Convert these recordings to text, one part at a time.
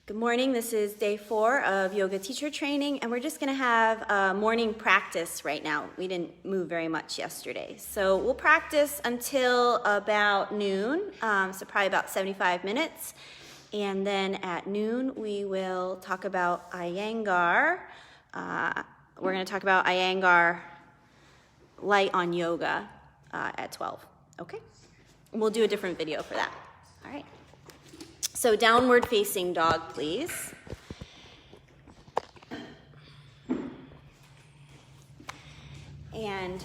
Good morning, this is day 4 of yoga teacher training, and we're just gonna have morning practice right now. We didn't move very much yesterday. So we'll practice until about noon, so probably about 75 minutes. And then at noon, we will talk about Iyengar. We're gonna talk about Iyengar light on yoga at 12, okay? And we'll do a different video for that, all right? So downward facing dog, please. And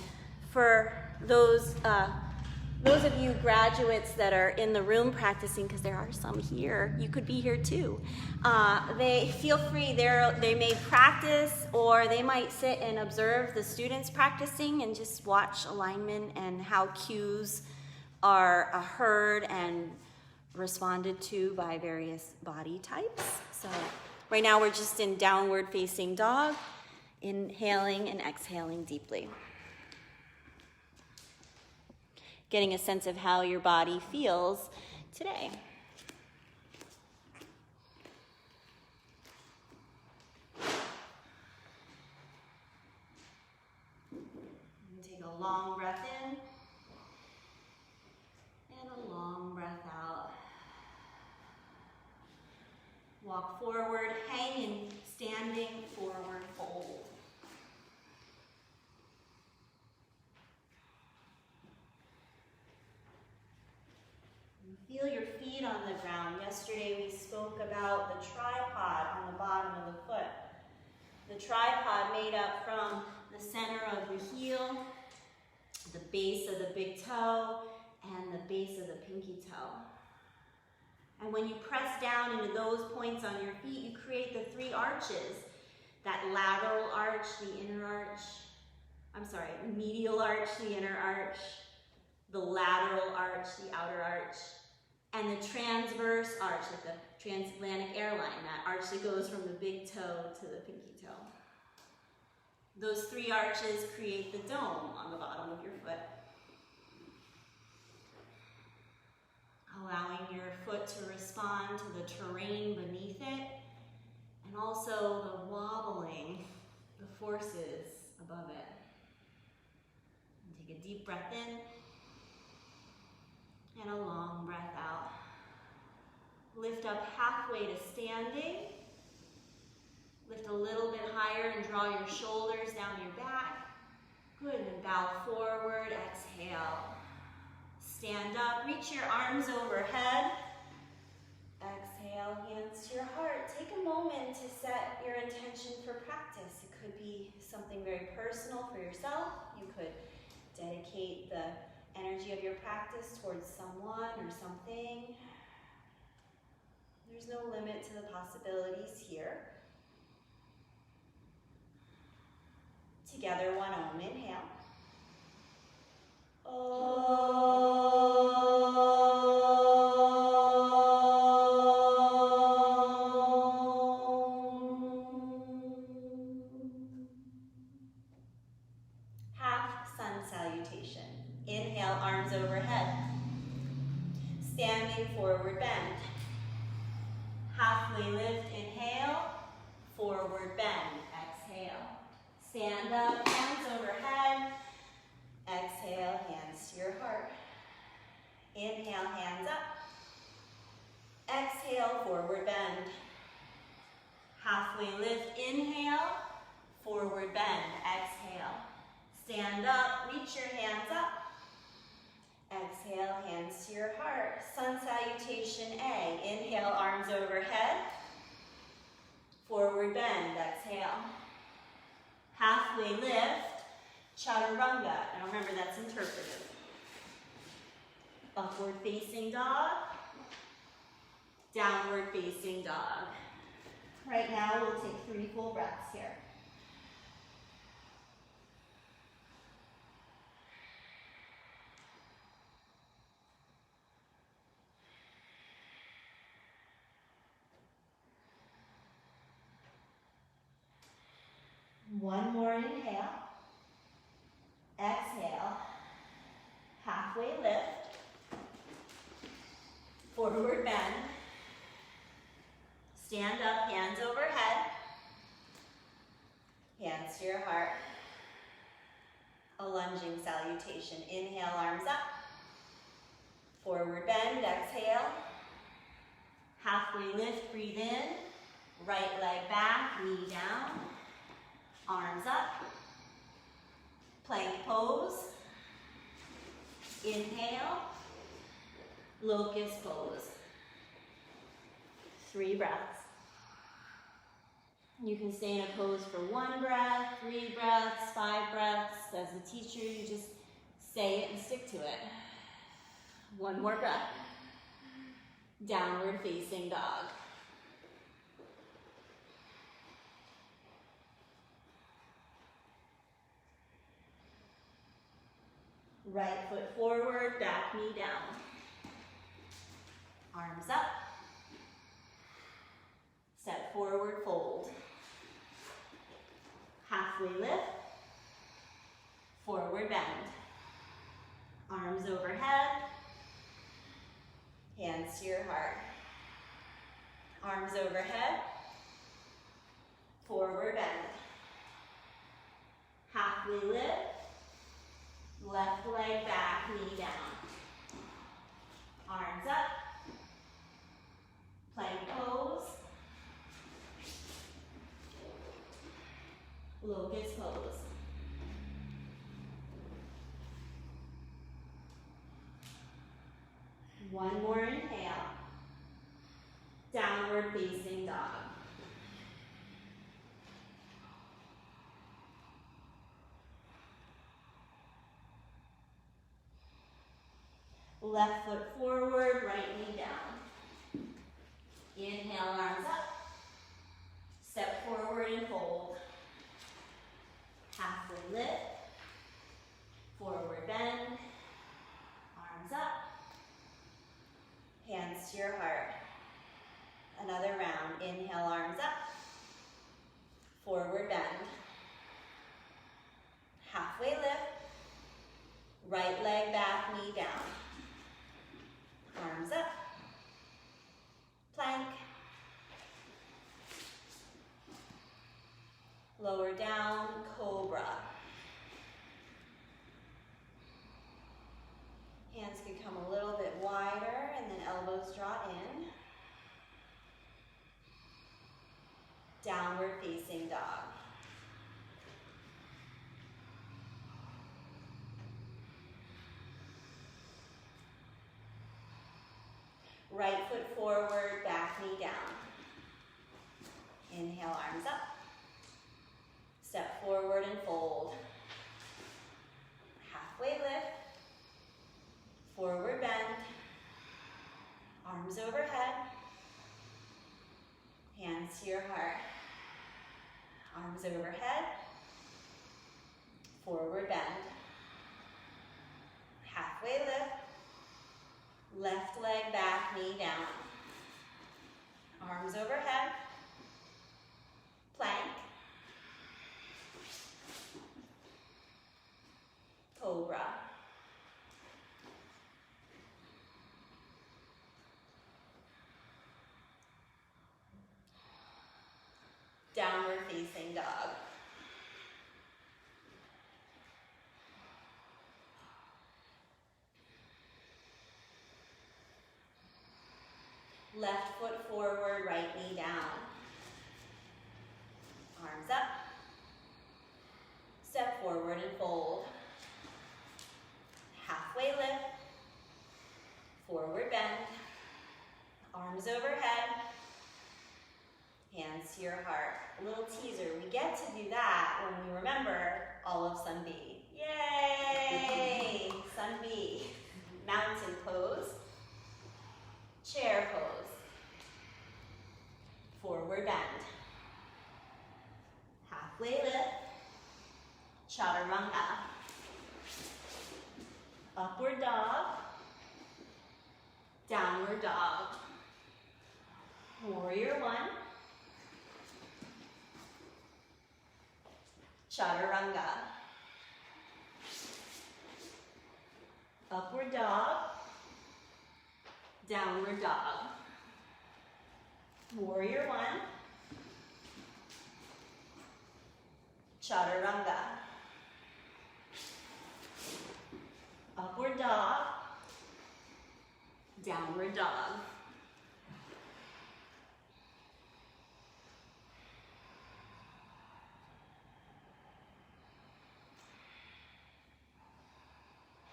for those of you graduates that are in the room practicing, because there are some here, you could be here too. They feel free. They may practice, or they might sit and observe the students practicing and just watch alignment and how cues are heard and responded to by various body types. So right now we're just in downward facing dog, inhaling and exhaling deeply. Getting a sense of how your body feels today. Take a long breath in and a long breath out. Walk forward, hanging, standing, forward, fold. Feel your feet on the ground. Yesterday we spoke about the tripod on the bottom of the foot. The tripod made up from the center of the heel, the base of the big toe, and the base of the pinky toe. And when you press down into those points on your feet, you create the 3 arches. That lateral arch, the inner arch, medial arch, the inner arch, the lateral arch, the outer arch, and the transverse arch, like the transatlantic airline, that arch that goes from the big toe to the pinky toe. Those 3 arches create the dome on the bottom of your foot. Allowing your foot to respond to the terrain beneath it, and also the wobbling, the forces above it. And take a deep breath in, and a long breath out. Lift up halfway to standing. Lift a little bit higher and draw your shoulders down your back. Good, and bow forward, exhale. Stand up, reach your arms overhead. Exhale, hands to your heart. Take a moment to set your intention for practice. It could be something very personal for yourself. You could dedicate the energy of your practice towards someone or something. There's no limit to the possibilities here. Together, one Om. Inhale. Half sun salutation. Inhale, arms overhead. Standing forward bend. Halfway lift, inhale. Forward bend, exhale. Stand up, hands overhead. Exhale, hands to your heart. Inhale, hands up. Exhale, forward bend. Halfway lift, inhale. Forward bend, exhale. Stand up, reach your hands up. Exhale, hands to your heart. Sun salutation A. Inhale, arms overhead. Forward bend, exhale. Halfway lift, chaturanga. And remember, that's interpretive. Upward facing dog. Downward facing dog. Right now, we'll take 3 full breaths here. One more inhale. Exhale. Halfway lift. Forward bend. Stand up, hands overhead. Hands to your heart. A lunging salutation. Inhale, arms up. Forward bend, exhale. Halfway lift, breathe in. Right leg back, knee down. Arms up. Plank pose. Inhale. Locust pose. 3 breaths. You can stay in a pose for 1 breath, 3 breaths, 5 breaths. As a teacher, you just say it and stick to it. 1 more breath. Downward facing dog. Right foot forward, back knee down. Arms up. Step forward, fold. Halfway lift. Forward bend. Arms overhead. Hands to your heart. Arms overhead. Forward bend. Halfway lift. Left leg back, knee down. Arms up. Plank pose. Locust pose. One more inhale. Downward facing dog. Left foot forward, right knee down. Inhale, arms up. Step forward and fold. Halfway lift. Forward bend. Arms up. Hands to your heart. Another round. Inhale, arms up. Forward bend. Halfway lift. Right leg back, knee down. Arms up. Plank. Lower down, cobra. Hands can come a little bit wider and then elbows draw in. Downward facing dog. Right foot forward, back knee down. Inhale, arms up. Step forward and fold. Halfway lift. Forward bend. Arms overhead. Hands to your heart. Arms overhead. Forward bend. Halfway lift. Left leg back, knee down. Arms overhead. Plank. Cobra. Downward facing dog. Left foot forward, right knee down. Arms up. Step forward and fold. Halfway lift. Forward bend. Arms overhead. Hands to your heart. A little teaser. We get to do that when we remember all of Sun B. Yay! Sun B. Mountain pose. Chair pose. Forward bend. Halfway lift. Chaturanga. Upward dog. Downward dog. Warrior one. Chaturanga. Upward dog. Downward dog. Warrior one. Chaturanga. Upward dog. Downward dog.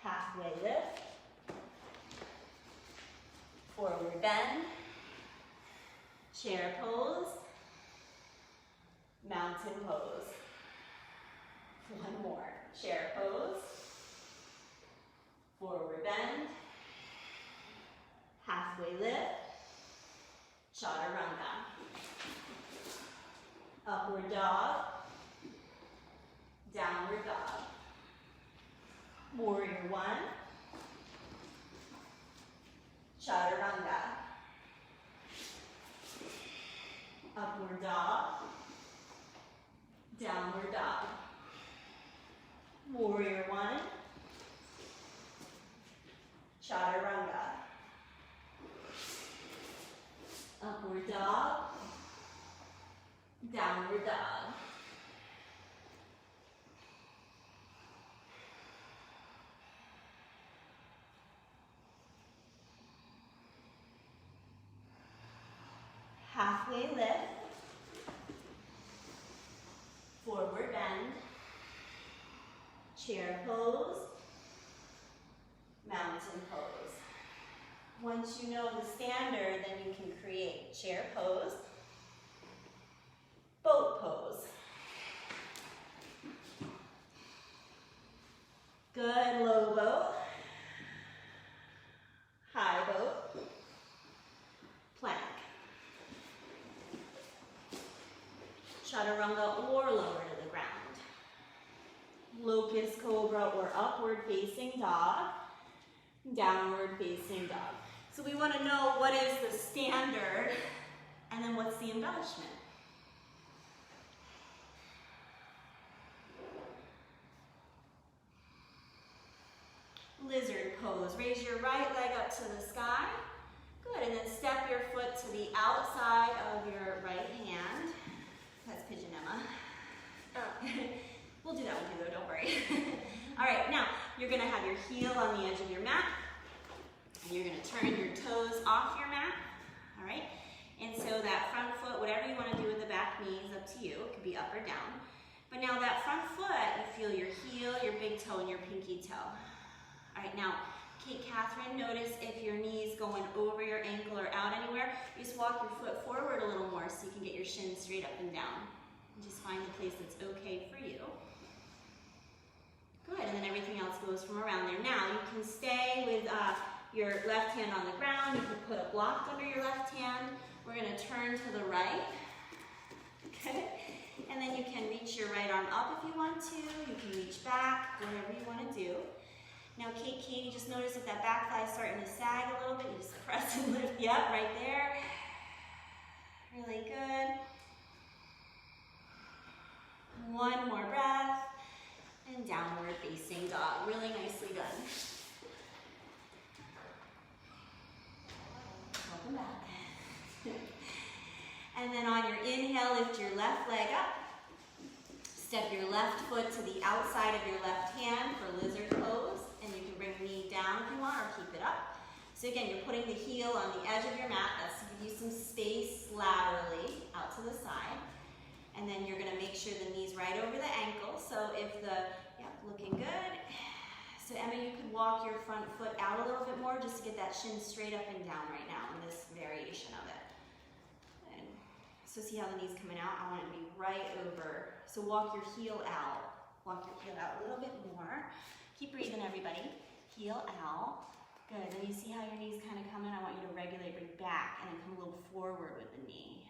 Halfway lift. Forward bend. Chair pose. Mountain pose. One more. Chair pose. Forward bend. Halfway lift. Chaturanga. Upward dog. Downward dog. Warrior one. Chaturanga. Upward dog. Downward dog. Warrior one. Chaturanga. Upward dog. Downward dog. Halfway lift. Forward bend. Chair pose. Mountain pose. Once you know the standard, then you can create chair pose, boat pose. Good, low boat, high boat, plank. Chaturanga or lower to the ground. Locust cobra or upward facing dog, downward facing dog. So we want to know what is the standard and then what's the embellishment. Lizard pose. Raise your right leg up to the sky. Good, and then step your foot to the outside of your right hand. That's Pigeon Emma. We'll do that with you though, don't worry. All right, now you're gonna have your heel on the edge of your mat. And you're gonna turn your toes off your mat, all right? And so that front foot, whatever you wanna do with the back knee is up to you. It could be up or down. But now that front foot, you feel your heel, your big toe, and your pinky toe. All right, now, Kate Catherine, notice if your knee's going over your ankle or out anywhere, you just walk your foot forward a little more so you can get your shins straight up and down. And just find the place that's okay for you. Good, and then everything else goes from around there. Now, you can stay with your left hand on the ground. You can put a block under your left hand. We're gonna turn to the right. Okay, and then you can reach your right arm up if you want to. You can reach back, whatever you wanna do. Now, Katie, just notice if that back thigh is starting to sag a little bit, you just press and lift. Yep, right there. Really good. One more breath. And downward facing dog. Really nicely done. Welcome back. And then on your inhale, lift your left leg up. Step your left foot to the outside of your left hand for lizard pose. And you can bring the knee down if you want or keep it up. So again, you're putting the heel on the edge of your mat. That's to give you some space laterally out to the side. And then you're gonna make sure the knee's right over the ankle. So if looking good. So Emma, you could walk your front foot out a little bit more just to get that shin straight up and down right now in this variation of it. And so see how the knee's coming out? I want it to be right over. So walk your heel out. Walk your heel out a little bit more. Keep breathing, everybody. Heel out. Good. Then you see how your knee's kind of coming? I want you to regulate, bring back, and then come a little forward with the knee.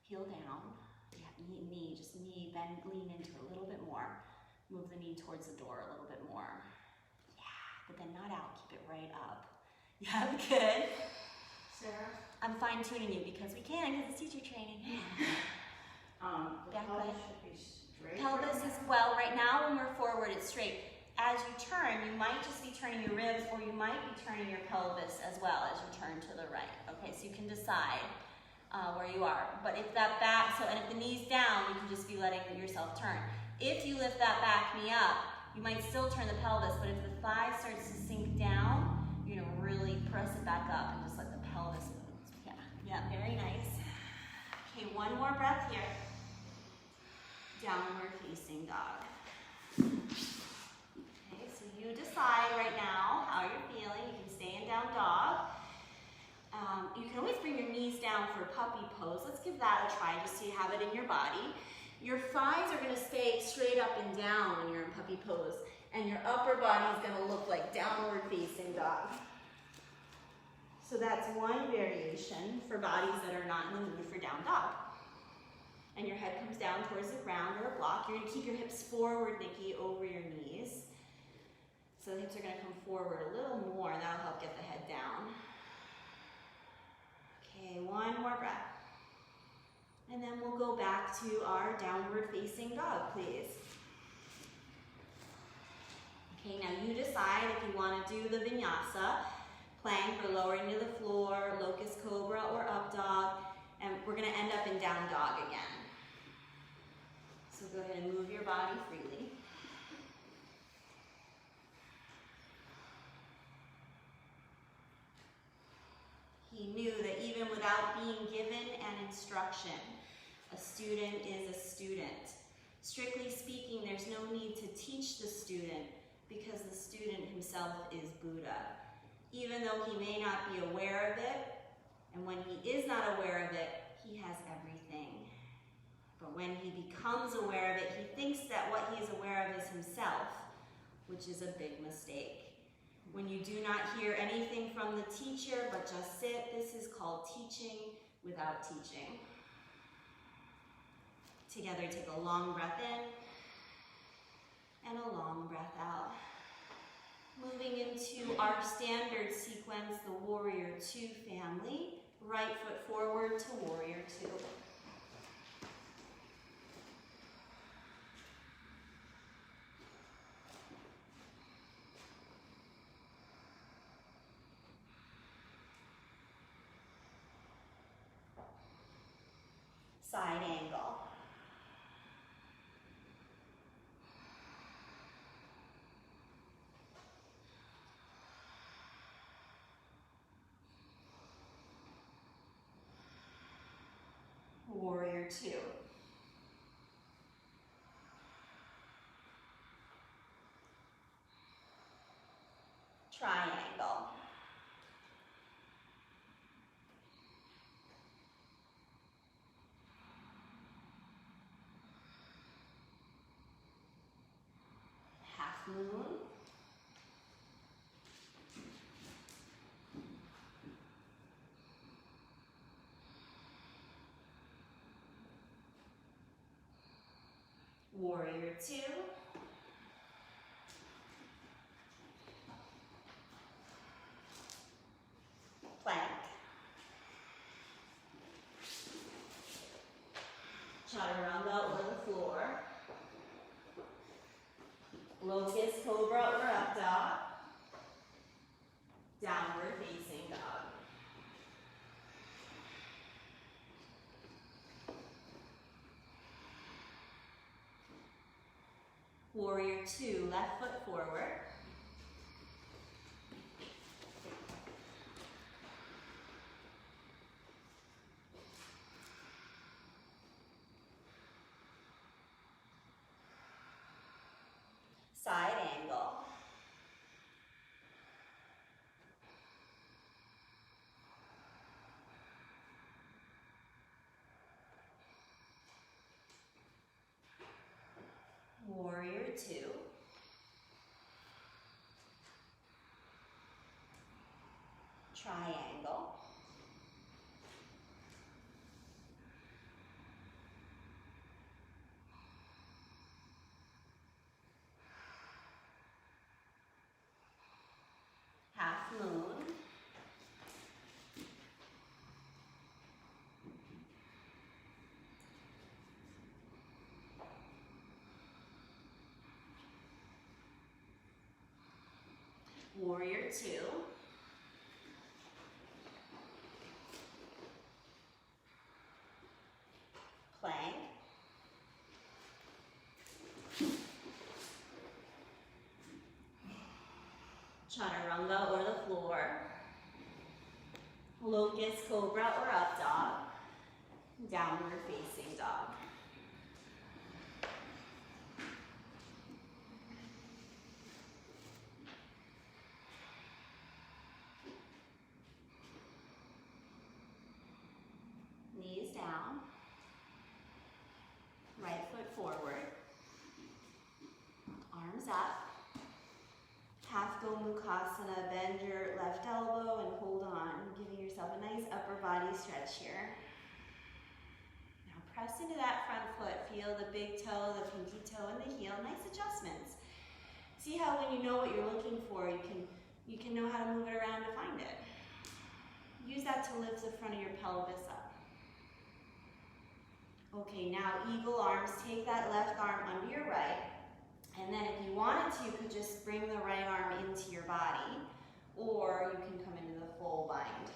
Heel down. Yeah, knee, just knee, bend, lean into it a little bit more. Move the knee towards the door a little bit more. Yeah, but then not out, keep it right up. Yeah, good. Sarah? I'm fine tuning you because we can, because it's teacher training. The pelvis should be straight. Pelvis is, well, right now when we're forward, it's straight. as you turn, you might just be turning your ribs or you might be turning your pelvis as well as you turn to the right. Okay, so you can decide where you are. But if that back, and if the knee's down, you can just be letting yourself turn. If you lift that back knee up, you might still turn the pelvis, but if the thigh starts to sink down, you're gonna really press it back up and just let the pelvis move. Yeah, very nice. Okay, one more breath here. Downward facing dog. Okay, so you decide right now how you're feeling. You can stay in down dog. You can always bring your knees down for puppy pose. Let's give that a try just so you have it in your body. Your thighs are going to stay straight up and down when you're in puppy pose, and your upper body is going to look like downward facing dog. So that's one variation for bodies that are not in the mood for down dog. And your head comes down towards the ground or a block. You're going to keep your hips forward, Nikki, over your knees. So the hips are going to come forward a little more, and that'll help get the head down. Okay, one more breath. And then we'll go back to our downward facing dog, please. Okay, now you decide if you want to do the vinyasa, plank or lowering to the floor, locust cobra or up dog, and we're going to end up in down dog again. So go ahead and move your body freely. He knew that even without being given an instruction, a student is a student. Strictly speaking, there's no need to teach the student because the student himself is Buddha. Even though he may not be aware of it, and when he is not aware of it, he has everything. But when he becomes aware of it, he thinks that what he is aware of is himself, which is a big mistake. When you do not hear anything from the teacher, but just sit, this is called teaching without teaching. Together, take a long breath in and a long breath out. Moving into our standard sequence, the Warrior Two family. Right foot forward to Warrior Two. Side angle. Warrior Two. Triangle. Half moon. Warrior Two. Plank. Chaturanga or the floor. Locust, cobra, or up dog. Downward facing dog. Warrior Two, left foot forward. Side angle. Warrior Two. Triangle. Half moon. Warrior two. Plank. Chaturanga or the floor. Locust, cobra, or up dog. Downward facing dog. Knees down. Right foot forward. Arms up. Half go Mukasana, bend your left elbow and hold on, giving yourself a nice upper body stretch here. Now press into that front foot, feel the big toe, the pinky toe, and the heel, nice adjustments. See how when you know what you're looking for, you can know how to move it around to find it. Use that to lift the front of your pelvis up. Okay, now eagle arms, take that left arm under your right. And then if you wanted to, you could just bring the right arm into your body, or you can come into the full bind.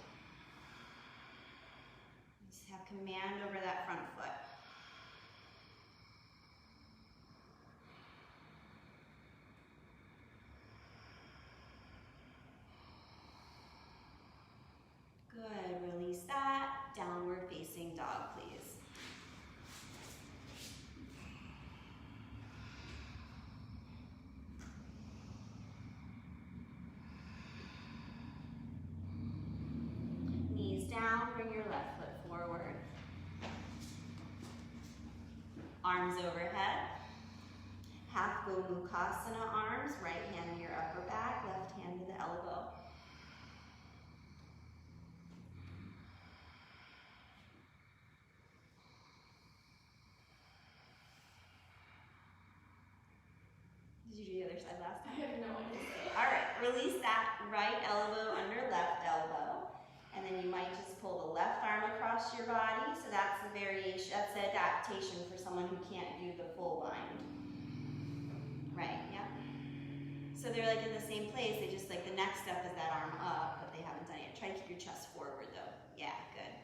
Just have command over that front foot. Good, release that. Downward facing dog, please. Down, bring your left foot forward. Arms overhead. Half go Mukasana arms, right hand to your upper back, left hand to the elbow. Did you do the other side last time? I have no idea. All right, release that right elbow under left elbow. And then you might just pull the left arm across your body. So that's the variation, that's the adaptation for someone who can't do the full bind. Right, yeah. So they're like in the same place, they just like the next step is that arm up, but they haven't done it yet. Try to keep your chest forward though. Yeah, good.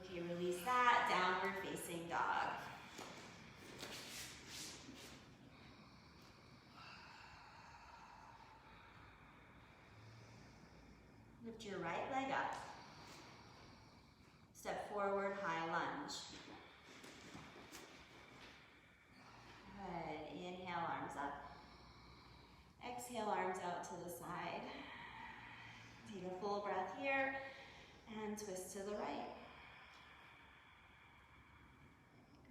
Okay, release that, downward facing dog. Lift your right leg up. Step forward, high lunge. Good. Inhale, arms up. Exhale, arms out to the side. Take a full breath here and twist to the right.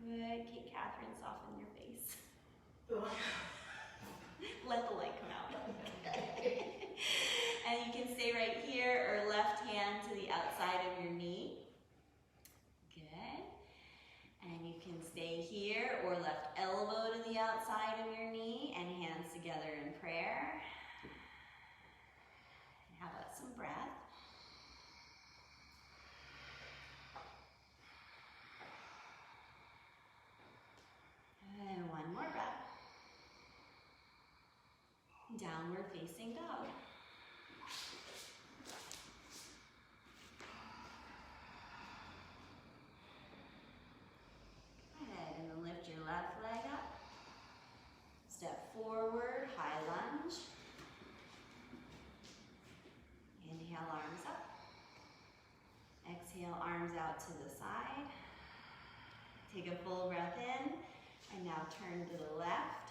Good. Kate Catherine, soften your face. Let the light come out. Okay. And you can stay right here or left hand to the outside of your knee. Good. And you can stay here or left elbow to the outside of your knee and hands together in prayer. And how about some breath? And one more breath. Downward facing dog. Good, and then lift your left leg up. Step forward, high lunge. Inhale, arms up. Exhale, arms out to the side. Take a full breath in, and now turn to the left.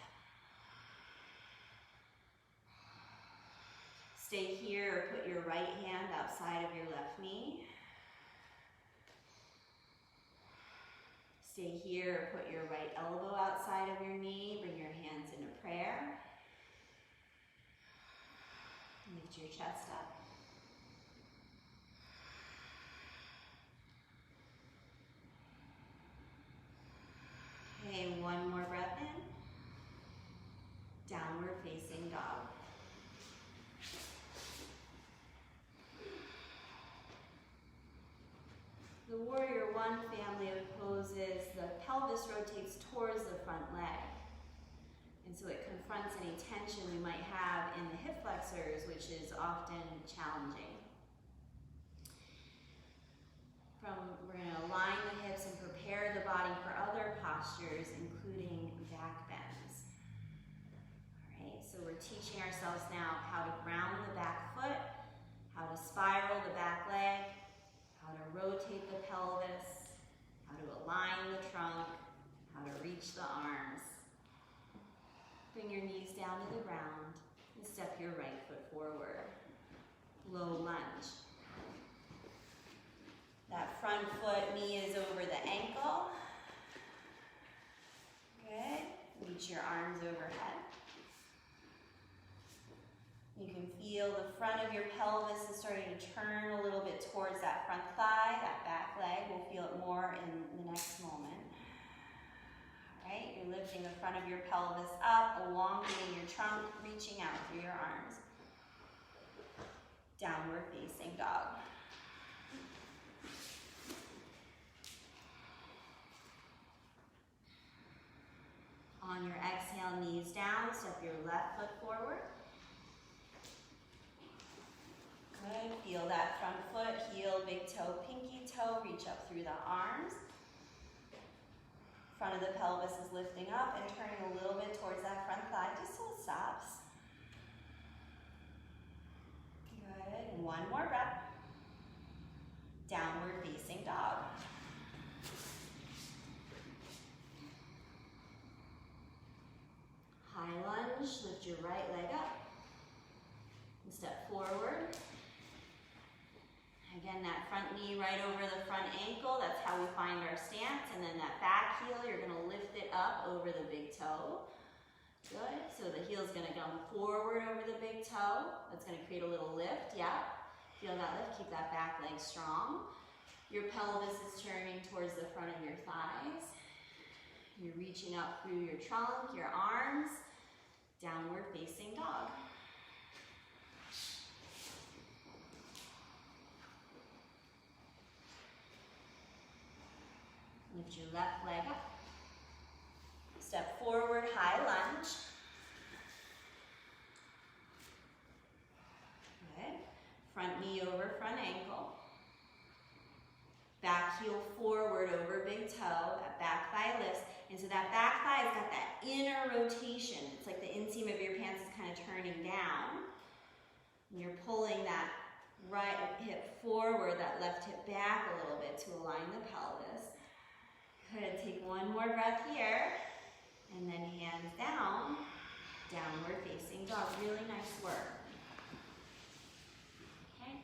Stay here or put your right hand outside of your left knee. Stay here or put your right elbow outside of your knee. Bring your hands into prayer. Lift your chest up. Okay, one more breath in. Downward facing dog. The warrior one family of poses, the pelvis rotates towards the front leg. And so it confronts any tension we might have in the hip flexors, which is often challenging. We're going to align the hips and prepare the body for other postures, including back bends. All right, so we're teaching ourselves now how to ground the back foot, how to spiral the back leg, how to rotate the pelvis, how to align the trunk, how to reach the arms. Bring your knees down to the ground and step your right foot forward. Low lunge. That front foot knee is over the ankle. Good. Reach your arms overhead. You can feel the front of your pelvis is starting to turn a little bit towards that front thigh, that back leg. We'll feel it more in the next moment. All right, you're lifting the front of your pelvis up, elongating your trunk, reaching out through your arms. Downward facing dog. On your exhale, knees down, step your left foot forward. Good, feel that front foot, heel, big toe, pinky toe, reach up through the arms. Front of the pelvis is lifting up and turning a little bit towards that front thigh, just till it stops. Good, and one more breath. Downward facing dog. High lunge, lift your right leg up. And step forward. Again, that front knee right over the front ankle, that's how we find our stance. And then that back heel, you're gonna lift it up over the big toe. Good, so the heel's gonna come forward over the big toe. That's gonna create a little lift, yeah. Feel that lift, keep that back leg strong. Your pelvis is turning towards the front of your thighs. You're reaching up through your trunk, your arms. Downward facing dog. Lift your left leg up. Step forward, high lunge. Good. Front knee over front ankle. Back heel forward over big toe. That back thigh lifts. And so that back thigh has got that inner rotation. It's like the inseam of your pants is kind of turning down. And you're pulling that right hip forward, that left hip back a little bit to align the pelvis. Good, take one more breath here. And then hands down, downward facing dog. Really nice work. Okay.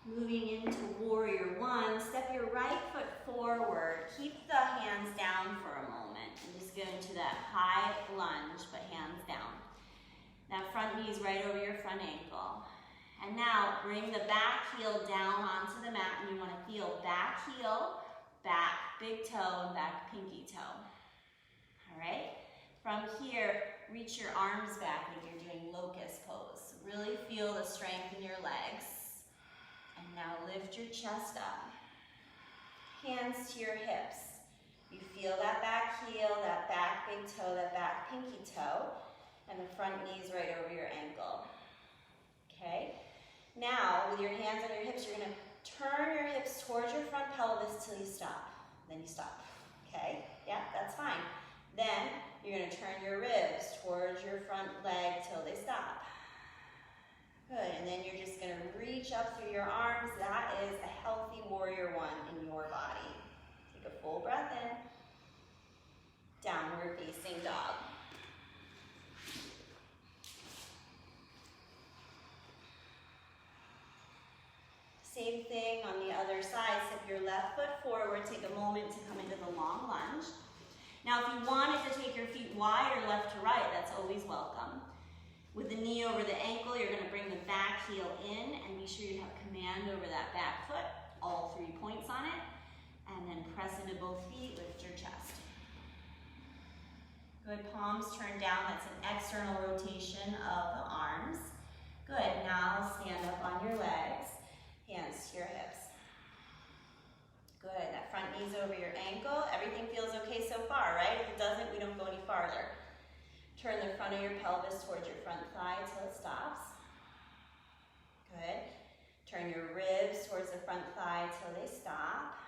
Moving into warrior one, step your right foot forward. Keep the hands down for a moment and just go into that high lunge, but hands down. That front knee is right over your front ankle. And now bring the back heel down onto the mat, and you want to feel back heel, back big toe, and back pinky toe. All right? From here, reach your arms back like you're doing locust pose. Really feel the strength in your legs. And now lift your chest up. Hands to your hips. You feel that back heel, that back big toe, that back pinky toe, and the front knee's right over your ankle. Okay? Now, with your hands on your hips, you're gonna turn your hips towards your front pelvis till you stop. Then you stop. Okay? Yeah, that's fine. Then you're gonna turn your ribs towards your front leg till they stop. Good, and then you're just gonna reach up through your arms. That is a healthy warrior one in your body. Take a full breath in. Downward facing dog. Same thing on the other side. Step your left foot forward. Take a moment to come into the long lunge. Now, if you wanted to take your feet wider left to right, that's always welcome. With the knee over the ankle, you're going to bring the back heel in and be sure you have command over that back foot, all 3 points on it, and then press into both feet, lift your chest. Good, palms turn down, that's an external rotation of the arms. Good, now stand up on your legs, hands to your hips. Good, that front knee's over your ankle. Everything feels okay so far, right? If it doesn't, we don't go any Turn the front of your pelvis towards your front thigh till it stops. Good. Turn your ribs towards the front thigh till they stop.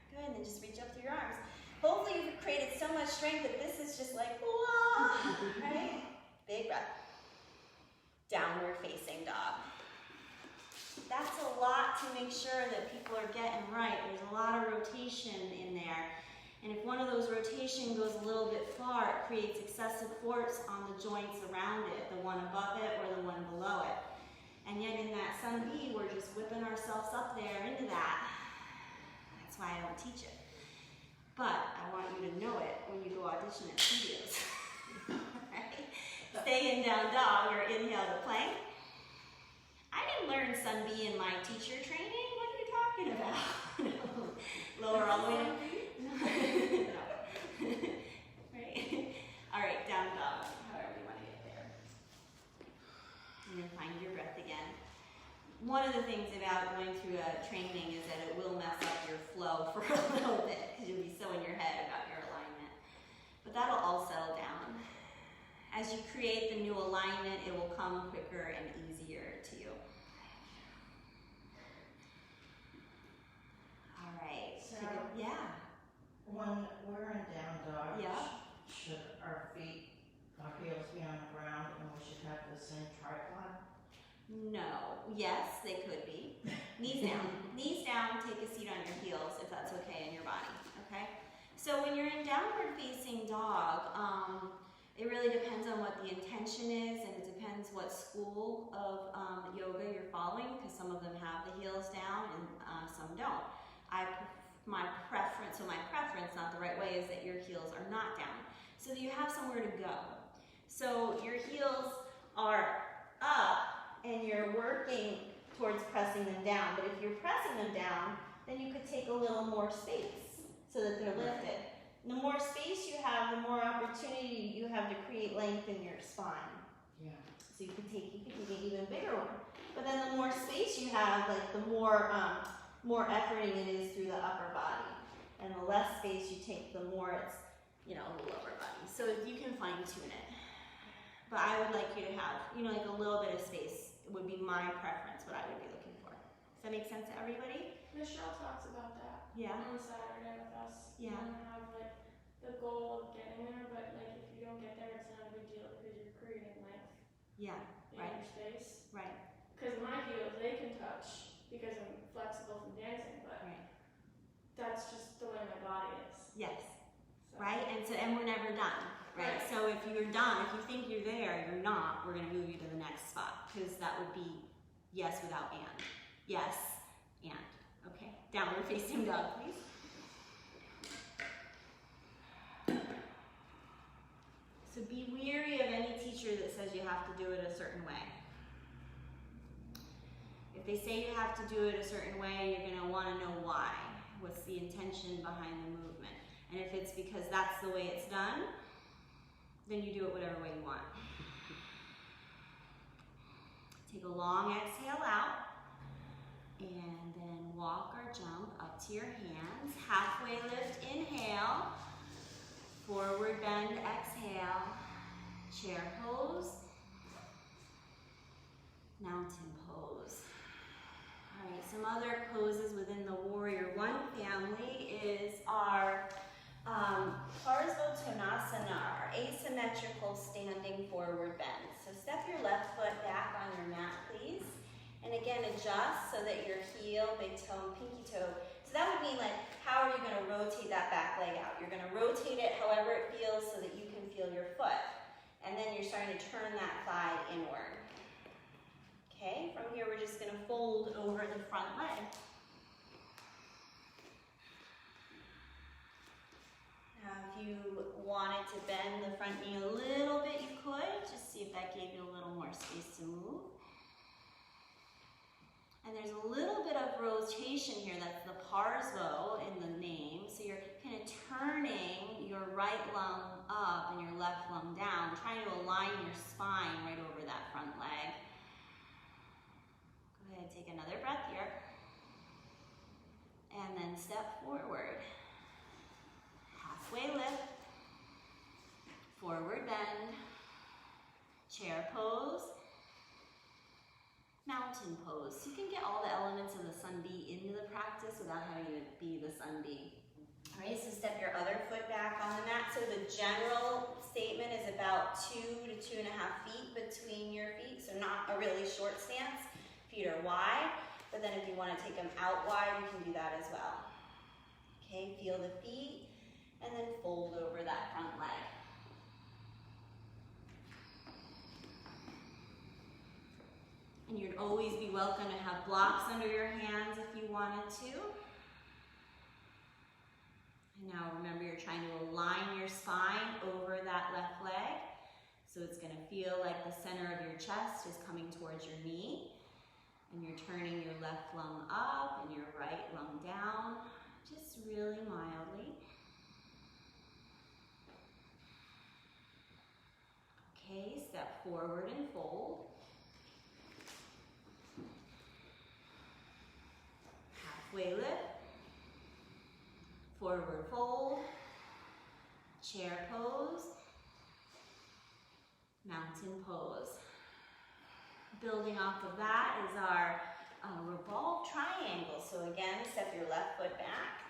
Good, and then just reach up through your arms. Hopefully you've created so much strength that this is just like, whoa, right? Big breath. Downward facing dog. That's a lot to make sure that people are getting right. There's a lot of rotation in there. And if one of those rotation goes a little bit far, it creates excessive force on the joints around it, the one above it or the one below it. And yet in that sun B, we're just whipping ourselves up there into that. That's why I don't teach it. But I want you to know it when you go audition at studios. Right? Stay in down dog or inhale to plank. I didn't learn sun B in my teacher training. What are you talking about? Lower all the way down. No. Right? All right, down dog, however you want to get there. And then find your breath again. One of the things about going through a training is that it will mess up your flow for a little bit because you'll be so in your head about your alignment. But that'll all settle down. As you create the new alignment, it will come quicker and easier to you. All right. Sarah, yeah. When we're in down dog, Yeah. should our feet, our heels be on the ground and we should have the same tripod? No. Yes, they could be. Knees down. Knees down, take a seat on your heels if that's okay in your body, okay? So when you're in downward facing dog, it really depends on what the intention is, and it depends what school of yoga you're following, because some of them have the heels down and some don't. My preference, not the right way, is that your heels are not down, so that you have somewhere to go. So your heels are up, and you're working towards pressing them down, but if you're pressing them down, then you could take a little more space so that they're lifted. The more space you have, the more opportunity you have to create length in your spine. Yeah. So you could take an even bigger one. But then the more space you have, like the more efforting it is through the upper body. And the less space you take, the more it's, the lower body. So you can fine tune it. But I would like you to have, like a little bit of space would be my preference, what I would be looking for. Does that make sense to everybody? Michelle talks about that on Saturday with us. Yeah. You have like the goal of getting there, but like if you don't get there, it's not a big deal because you're creating length Yeah. in your space. Right. Because my heels, they can touch because I'm flexible from dancing, but that's just the way my body is. Yes. So. Right? And we're never done. Right? So if you're done, if you think you're there, you're not, we're going to move you to the next spot, because that would be yes without and. Yes and. Okay. Downward facing dog, please. So be weary of any teacher that says you have to do it a certain way. If they say you have to do it a certain way, you're going to want to know why. What's the intention behind the movement? And if it's because that's the way it's done, then you do it whatever way you want. Take a long exhale out, and then walk or jump up to your hands. Halfway lift, inhale. Forward bend, exhale. Chair pose. Mountain pose. All right, some other poses within the Warrior One family is our Parsvottanasana, our asymmetrical standing forward bend. So step your left foot back on your mat, please. And again, adjust so that your heel, big toe, and pinky toe. So that would mean like, how are you going to rotate that back leg out? You're going to rotate it however it feels so that you can feel your foot. And then you're starting to turn that thigh inward. Okay, from here we're just going to fold over the front leg. Now if you wanted to bend the front knee a little bit, you could. Just see if that gave you a little more space to move. And there's a little bit of rotation here. That's the Parsvo in the name. So you're kind of turning your right lung up and your left lung down, trying to align your spine right over that front leg. Go ahead and take another breath here. And then step forward. Halfway lift. Forward bend. pose. You can get all the elements of the sun bee into the practice without having to be the sun bee. All right, so step your other foot back on the mat. So the general statement is about 2 to 2.5 feet between your feet. So not a really short stance. Feet are wide, but then if you want to take them out wide, you can do that as well. Okay, feel the feet, and then fold over that front leg. And you'd always be welcome to have blocks under your hands if you wanted to. And now remember, you're trying to align your spine over that left leg. So it's going to feel like the center of your chest is coming towards your knee. And you're turning your left lung up and your right lung down, just really mildly. Okay, step forward and fold. Halfway lift. Forward fold. Chair pose. Mountain pose. Building off of that is our revolved triangle. So again, step your left foot back.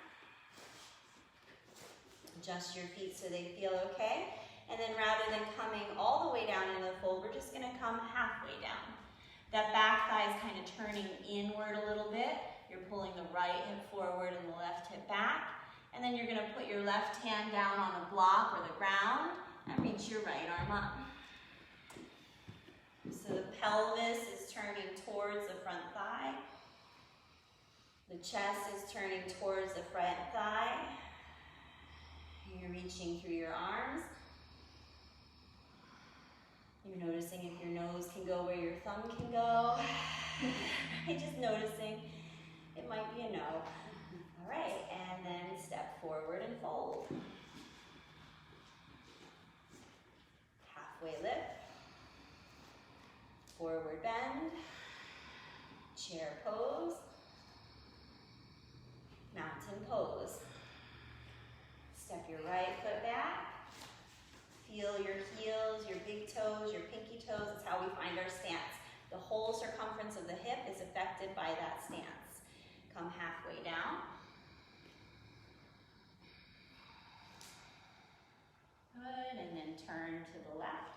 Adjust your feet so they feel okay. And then rather than coming all the way down into the fold, we're just gonna come halfway down. That back thigh is kind of turning inward a little bit. You're pulling the right hip forward and the left hip back. And then you're gonna put your left hand down on a block or the ground and reach your right arm up. So the pelvis is turning towards the front thigh. The chest is turning towards the front thigh. You're reaching through your arms. You're noticing if your nose can go where your thumb can go. Just noticing. It might be a no. All right, and then step forward and fold. Halfway lift. Forward bend, chair pose, mountain pose. Step your right foot back. Feel your heels, your big toes, your pinky toes. That's how we find our stance. The whole circumference of the hip is affected by that stance. Come halfway down. Good, and then turn to the left.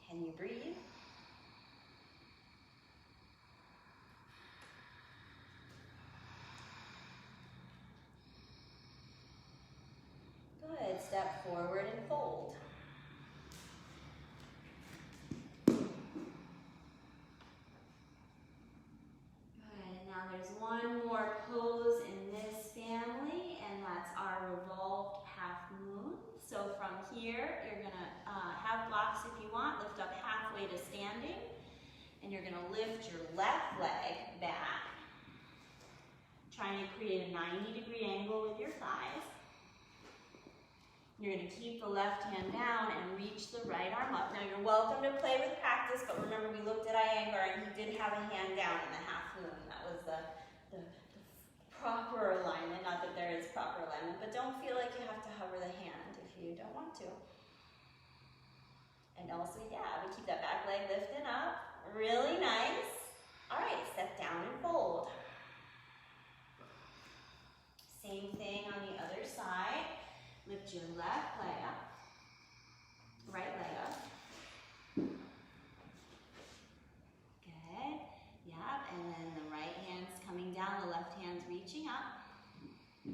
Can you breathe? Good. Step forward and fold. Good. And now there's one more pose in this family, and that's our revolved half moon. So from here, you're gonna have blocks if you want. Lift up halfway to standing. And you're gonna lift your left leg back. Trying to create a 90-degree angle with your thighs. You're gonna keep the left hand down and reach the right arm up. Now you're welcome to play with practice, but remember we looked at Iyengar and he did have a hand down in the half moon. That was the proper alignment. Not that there is proper alignment, but don't feel like you have to hover the hand if you don't want to. And also, yeah, we keep that back leg lifted up. Really nice. All right, step down and fold. Same thing on the other side. Lift your left leg up, right leg up. Good. Yep, and then the right hand's coming down, the left hand's reaching up.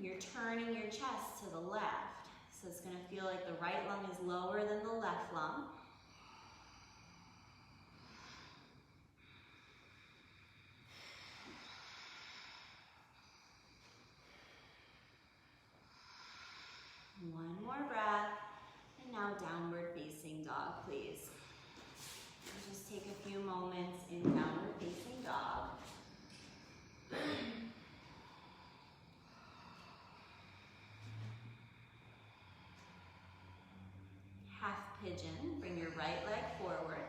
You're turning your chest to the left. So it's going to feel like the right lung is lower than the left lung. One more breath, and now downward facing dog, please. And just take a few moments in downward facing dog. Half pigeon, bring your right leg forward.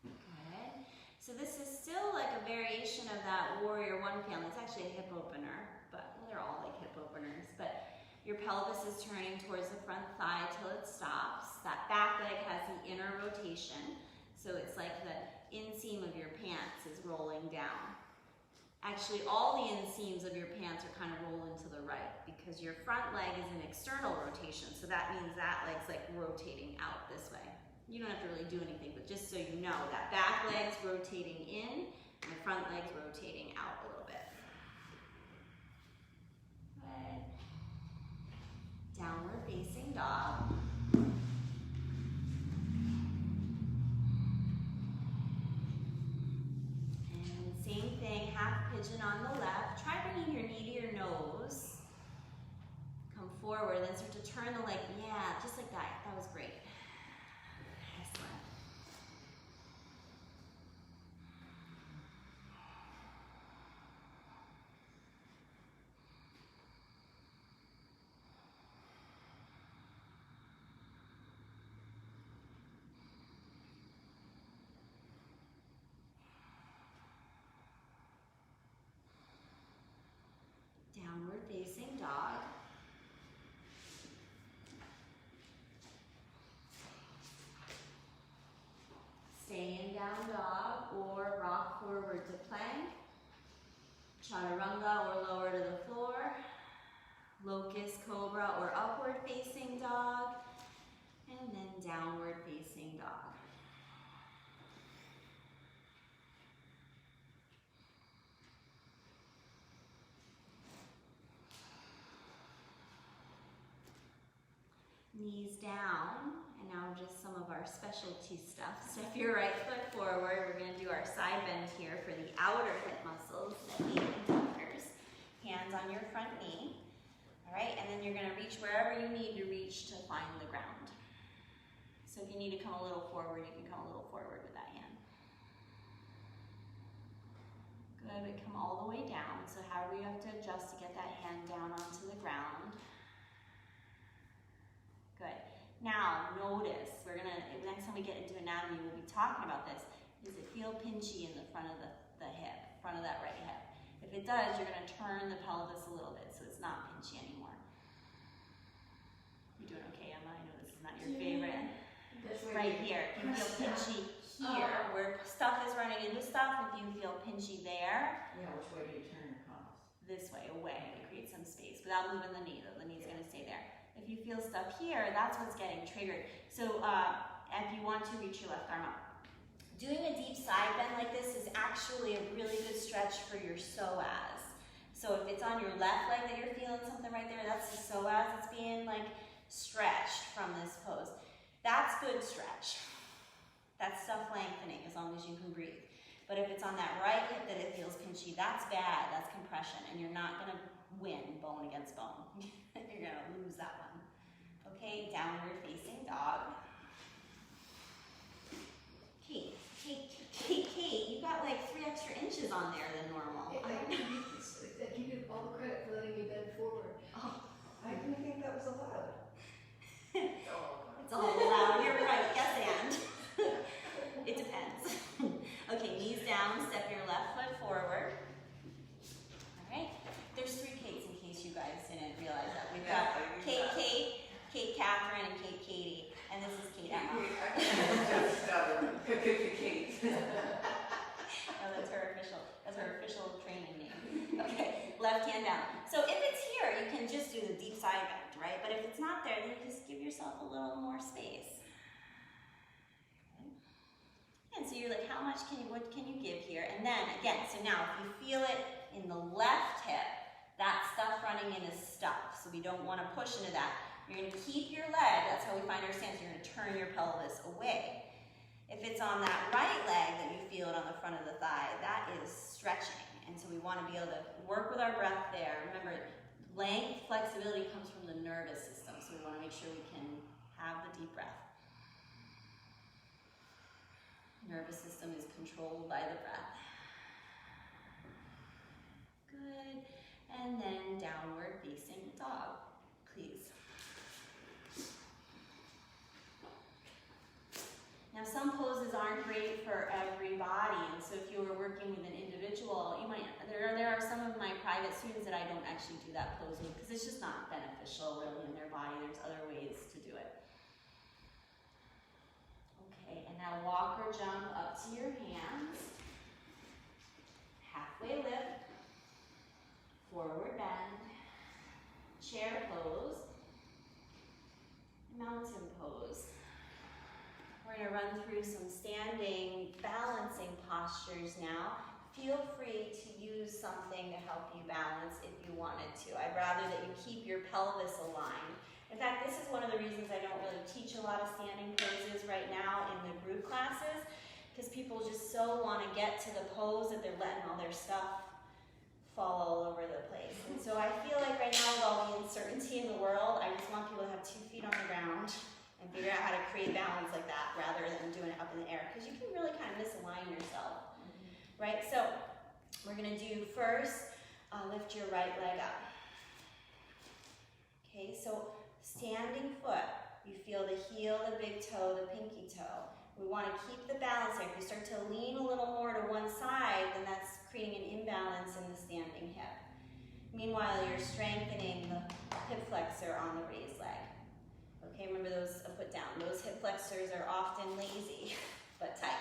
Good. So this is still like a variation actually a hip opener, but they're all like hip openers. But your pelvis is turning towards the front thigh till it stops. That back leg has the inner rotation. So it's like the inseam of your pants is rolling down. Actually, all the inseams of your pants are kind of rolling to the right because your front leg is in external rotation. So that means that leg's like rotating out this way. You don't have to really do anything, but just so you know, that back leg's rotating in and the front leg's rotating out a little bit. Good. Downward facing dog. And same thing, half pigeon on the left. Try bringing your knee to your nose. Come forward, then start to turn the leg. Yeah, just like that. That was great. Excellent. Downward facing dog. Stay in down dog or rock forward to plank. Chaturanga or lower to the floor. Locust cobra or upward facing dog. And then downward facing dog. Knees down, and now just some of our specialty stuff. Step your right foot forward. We're going to do our side bend here for the outer hip muscles, the knee conductors. Hands on your front knee. All right, and then you're going to reach wherever you need to reach to find the ground. So if you need to come a little forward, you can come a little forward with that hand. Good, but come all the way down. So however you have to adjust to get that hand down onto the ground. Good. Now, notice, next time we get into anatomy, we'll be talking about this. Does it feel pinchy in the front of the hip, front of that right hip? If it does, you're gonna turn the pelvis a little bit so it's not pinchy anymore. You doing okay, Emma? I know this is not your favorite. This Right here. If you feel pinchy here, where stuff is running into stuff, if you feel pinchy there, Yeah, which way do you turn your pelvis? this way, away, to create some space without moving the knee, though. The knee's gonna stay there. If you feel stuff here, that's what's getting triggered. So if you want to, reach your left arm up. Doing a deep side bend like this is actually a really good stretch for your psoas. So if it's on your left leg that you're feeling something right there, that's the psoas that's being like stretched from this pose. That's good stretch. That's stuff lengthening as long as you can breathe. But if it's on that right hip that it feels pinchy, that's bad, that's compression, and you're not gonna win bone against bone. You're gonna lose that one. Okay, downward facing dog. Kate, you got like 3 extra inches on there than normal. You get all the credit for letting me bend forward. Oh. I didn't think that was allowed. It's all allowed. You're right. Yes, and. It depends. Okay, knees down. Step your left foot forward. All right. There's 3 Kates in case you guys didn't realize that. We've got Kate Catherine, and Kate Katie, and this is Kate Emma. No, that's her official training name. Okay, left hand down. So if it's here, you can just do the deep side bend, right? But if it's not there, then you just give yourself a little more space. Okay. And so you're like, what can you give here? And then again, so now if you feel it in the left hip, that stuff running in is stuff. So we don't want to push into that. You're going to keep your leg, that's how we find our stance. You're going to turn your pelvis away. If it's on that right leg that you feel it on the front of the thigh, that is stretching. And so we want to be able to work with our breath there. Remember, length, flexibility comes from the nervous system. So we want to make sure we can have the deep breath. Nervous system is controlled by the breath. Good. And then downward facing dog, please. Now some poses aren't aren't great for everybody. And so if you were working with an individual, you might, there are some of my private students that I don't actually do that pose with because it's just not beneficial really in their body. There's other ways to do it. Okay, and now walk or jump up to your hands. Halfway lift. Forward bend. Chair pose. Mountain pose. We're going to run through some standing balancing postures now. Feel free to use something to help you balance if you wanted to. I'd rather that you keep your pelvis aligned. In fact, this is one of the reasons I don't really teach a lot of standing poses right now in the group classes, because people just so want to get to the pose that they're letting all their stuff fall all over the place. And so I feel like right now with all the uncertainty in the world, I just want people to have 2 feet on the ground and figure out how to create balance like that rather than doing it up in the air, because you can really kind of misalign yourself, right? So we're going to do first, lift your right leg up. Okay, so standing foot, you feel the heel, the big toe, the pinky toe. We want to keep the balance there. If you start to lean a little more to one side, then that's creating an imbalance in the standing hip. Meanwhile, you're strengthening the hip flexor on the raised leg. Okay, remember those, a foot down. Those hip flexors are often lazy, but tight.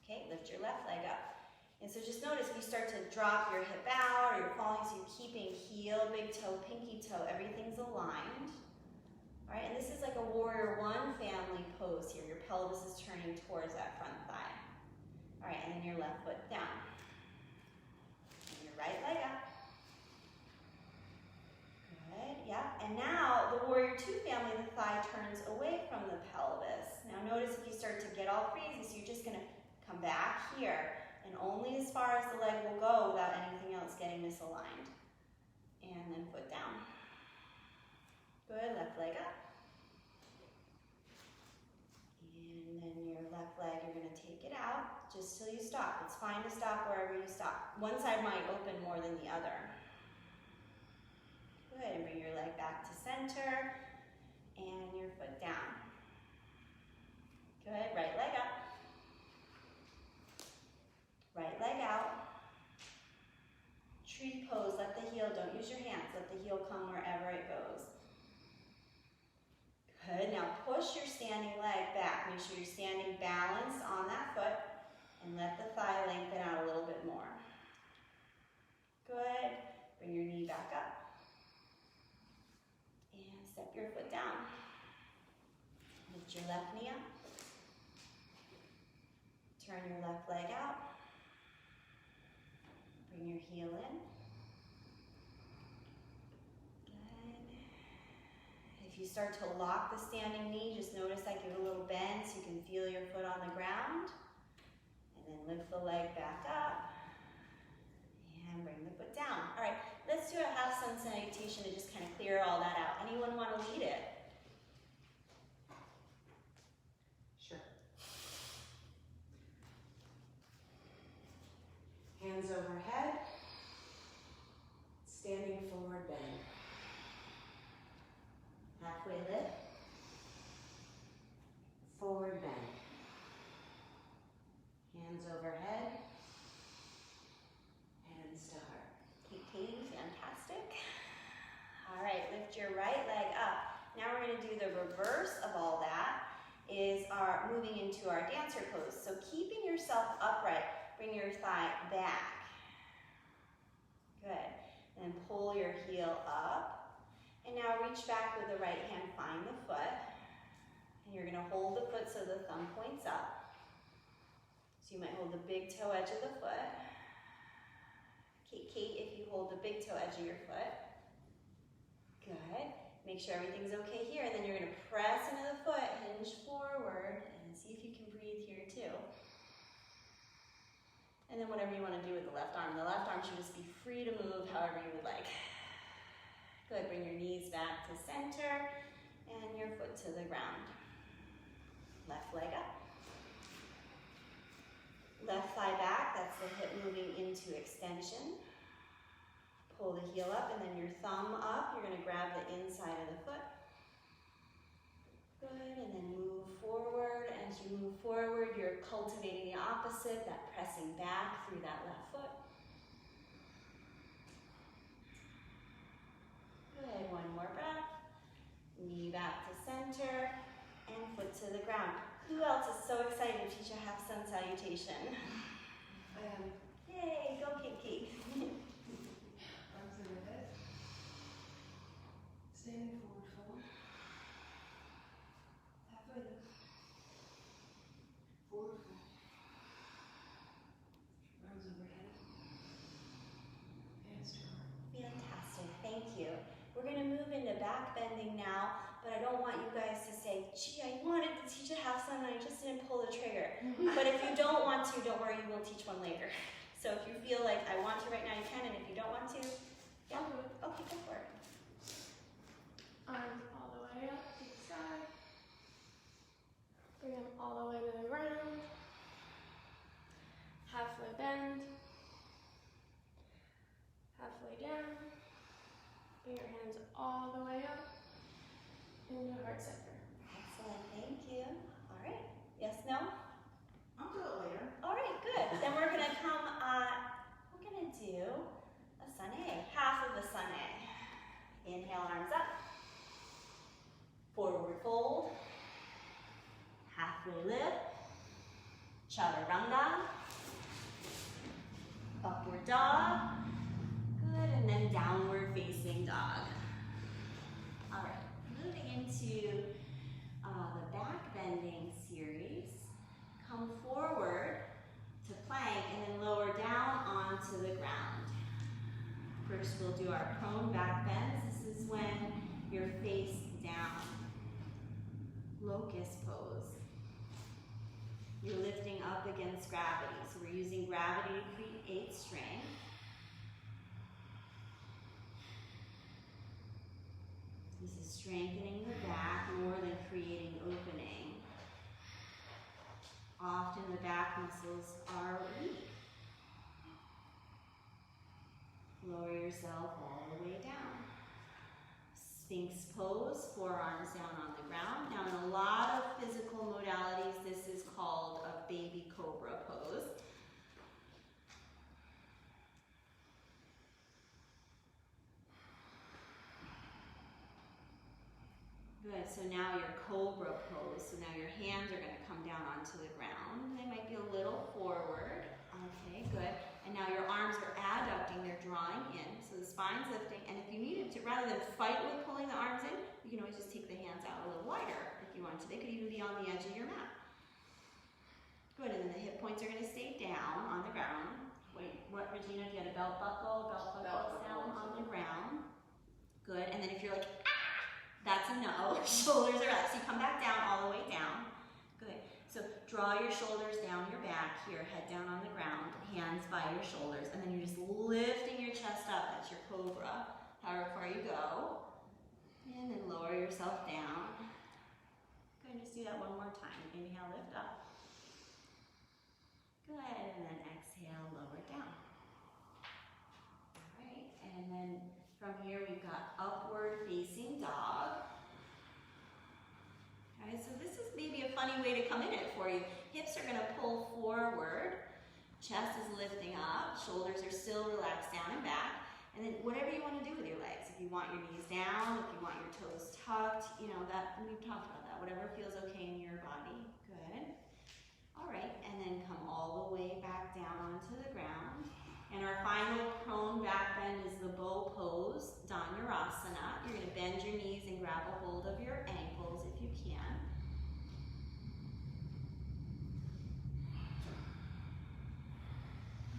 Okay, lift your left leg up. And so just notice if you start to drop your hip out or you're falling, so you're keeping heel, big toe, pinky toe, everything's aligned. All right, and this is like a warrior one family pose here. Your pelvis is turning towards that front thigh. All right, and then your left foot down. And your right leg up. Good, yeah. And now the warrior two family, the thigh turns away from the pelvis. Now notice if you start to get all crazy, so you're just gonna come back here and only as far as the leg will go without anything else getting misaligned. And then foot down. Good, left leg up. And then your left leg, you're gonna take it out just till you stop. It's fine to stop wherever you stop. One side might open more than the other. Good, and bring your leg back to center and your foot down. Good, right leg up. Right leg out. Tree pose, let the heel, don't use your hands, let the heel come wherever it goes. Good, now push your standing leg back. Make sure you're standing balanced on that foot and let the thigh lengthen out a little bit more. Good, bring your knee back up. And step your foot down. Lift your left knee up. Turn your left leg out. Bring your heel in. Good. If you start to lock the standing knee, just notice I give it a little bend so you can feel your foot on the ground. And then lift the leg back up. And bring the foot down. All right, let's do a half sun salutation to just kind of clear all that out. Anyone want to lead it? Sure. Hands overhead, standing forward bend. Halfway lift. Forward bend. Hands overhead, hands to heart. Keep taking, fantastic. All right, lift your right leg up. Now we're going to do the reverse of all that, is our moving into our dancer pose. So keeping yourself upright, bring your thigh back. Good. And then pull your heel up. And now reach back with the right hand, find the foot. And you're going to hold the foot so the thumb points up. So you might hold the big toe edge of the foot. Kate, if you hold the big toe edge of your foot. Good. Make sure everything's okay here. And then you're going to press into the foot, hinge forward, and see if you can breathe here too. And then whatever you want to do with the left arm. The left arm should just be free to move however you would like. Good, bring your knees back to center and your foot to the ground. Left leg up. Left thigh back, that's the hip moving into extension. Pull the heel up and then your thumb up. You're going to grab the inside of the foot. Good, and then move forward. As you move forward, you're cultivating the opposite, that pressing back through that left foot. Good, one more breath. Knee back to center, and foot to the ground. Who else is so excited to teach a half sun salutation? Yay, go Kiki. Arms overhead. Standing forward fold. Halfway lift. Forward fold. Arms overhead. Hands to heart. Fantastic, thank you. We're gonna move into back bending now, but I don't want you guys to say, gee, I wanted to teach a half sun and I just didn't pull the trigger. But if you don't want to, don't worry, we'll teach one later. So if you feel like I want to right now, you can, and if you don't want to, yeah, I'll do it. okay, go for it. Arms all the way up to the sky. Bring them all the way to the ground. Halfway bend. Halfway down. Bring your hands all the way up into heart center. Excellent, thank you. All right, yes, no? I'll do it later. All right, good. Then we're gonna come, we're gonna do a sun A, half of the sun A. Inhale, arms up. Forward fold. Halfway lift. Chaturanga. Upward dog. Good, and then downward facing dog. All right, moving into the back bending series. Come forward to plank and then lower down onto the ground. First we'll do our prone back bends. This is when you're face down. Locust pose. You're lifting up against gravity. So we're using gravity to create strength. This is strengthening the back more than creating opening. Often the back muscles are weak. Lower yourself all the way down. Sphinx pose, forearms down on the ground. Now in a lot of physical modalities, this is called a baby cobra pose. Good, so now your cobra pose. So now your hands are gonna come down onto the ground. They might be a little forward. Okay, good. And now your arms are adducting, they're drawing in. So the spine's lifting, and if you needed to, rather than fight with pulling the arms in, you can always just take the hands out a little wider if you want to. They could even be on the edge of your mat. Good, and then the hip points are gonna stay down on the ground. Wait, what, Regina, do you have a belt buckle? Belt buckle down on the ground. Good, and then if you're like, that's a no. Shoulders are up. So you come back down all the way down. Good. So draw your shoulders down your back here, head down on the ground, hands by your shoulders, and then you're just lifting your chest up. That's your cobra. However far you go. And then lower yourself down. Good. Just do that one more time. Inhale, lift up. Good. And then exhale, lower down. All right. And then from here, we've got upward facing dog. Okay, so this is maybe a funny way to come in it for you. Hips are gonna pull forward, chest is lifting up, shoulders are still relaxed down and back, and then whatever you wanna do with your legs. If you want your knees down, if you want your toes tucked, you know, that, we've talked about that, whatever feels okay in your body. Good. All right, and then come all the way back down onto the ground. And our final prone back bend is the bow pose, dandasana. You're gonna bend your knees and grab a hold of your ankles if you can.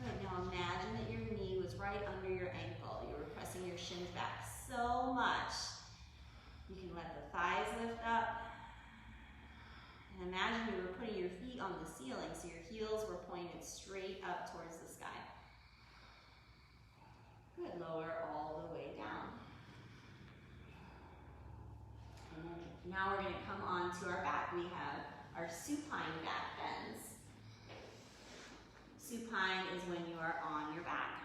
Good, now imagine that your knee was right under your ankle. You were pressing your shins back so much. You can let the thighs lift up. And imagine you were putting your feet on the ceiling, so your heels were pointed straight up towards the sky. Good, lower all the way down. And then now we're gonna come on to our back. We have our supine back bends. Supine is when you are on your back.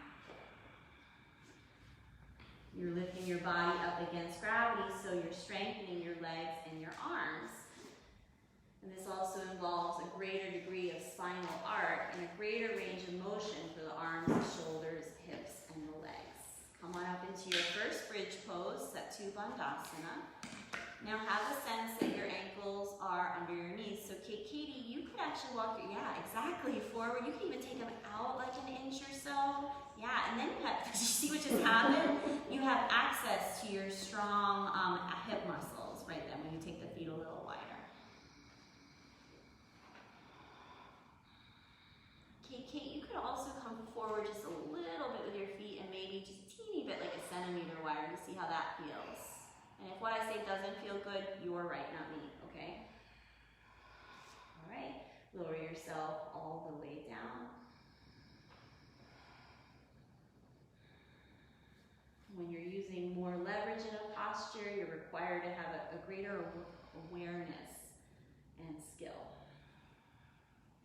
You're lifting your body up against gravity, so you're strengthening your legs and your arms. And this also involves a greater degree of spinal arc and a greater range of motion for the arms, the shoulders, hips, and the legs. Come on up into your first bridge pose, set to dandasana. Now have a sense that your ankles are under your knees. So Katie, you could actually walk your, yeah, exactly, forward. You can even take them out like an inch or so. Yeah, and then you have, did you see what just happened? You have access to your strong hip muscles right then when you take the feet a little wider. Kate, you could also come forward just a little bit with your feet and maybe just a teeny bit, like a centimeter wider, to see how that feels. And if what I say doesn't feel good, you're right, not me, okay? All right, lower yourself all the way down. When you're using more leverage in a posture, you're required to have a greater awareness and skill.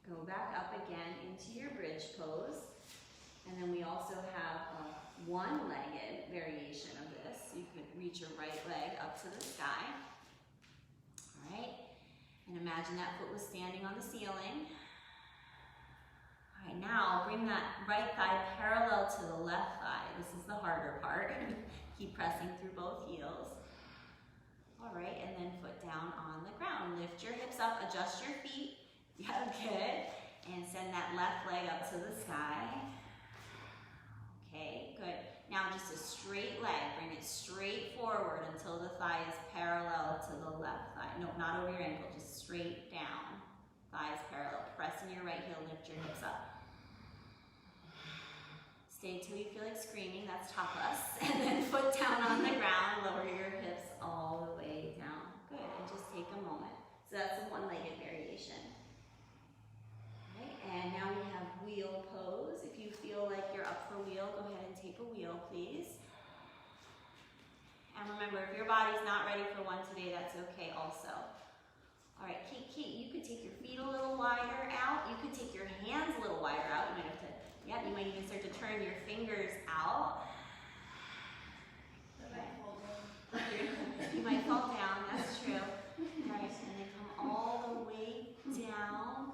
Go back up again into your bridge pose. And then we also have a one-legged variation of this. You could reach your right leg up to the sky. All right, and imagine that foot was standing on the ceiling. All right, now bring that right thigh parallel to the left thigh. This is the harder part. Keep pressing through both heels. All right, and then foot down on the ground. Lift your hips up, adjust your feet. Yeah, good. And send that left leg up to the sky. Okay, good. Now just a straight leg. Bring it straight forward until the thigh is parallel to the left thigh. No, not over your ankle, just straight down. Thighs parallel. Press in your right heel, lift your hips up. Stay till you feel like screaming, that's tapas. And then foot down on the ground, lower your hips all the way down. Good, and just take a moment. So that's a one-legged variation. And now we have wheel pose. If you feel like you're up for wheel, go ahead and take a wheel, please. And remember, if your body's not ready for one today, that's okay also. All right, Kate, you could take your feet a little wider out. You could take your hands a little wider out. You might have to, yeah, you might even start to turn your fingers out. You might fall down, that's true. All right, and then come all the way down.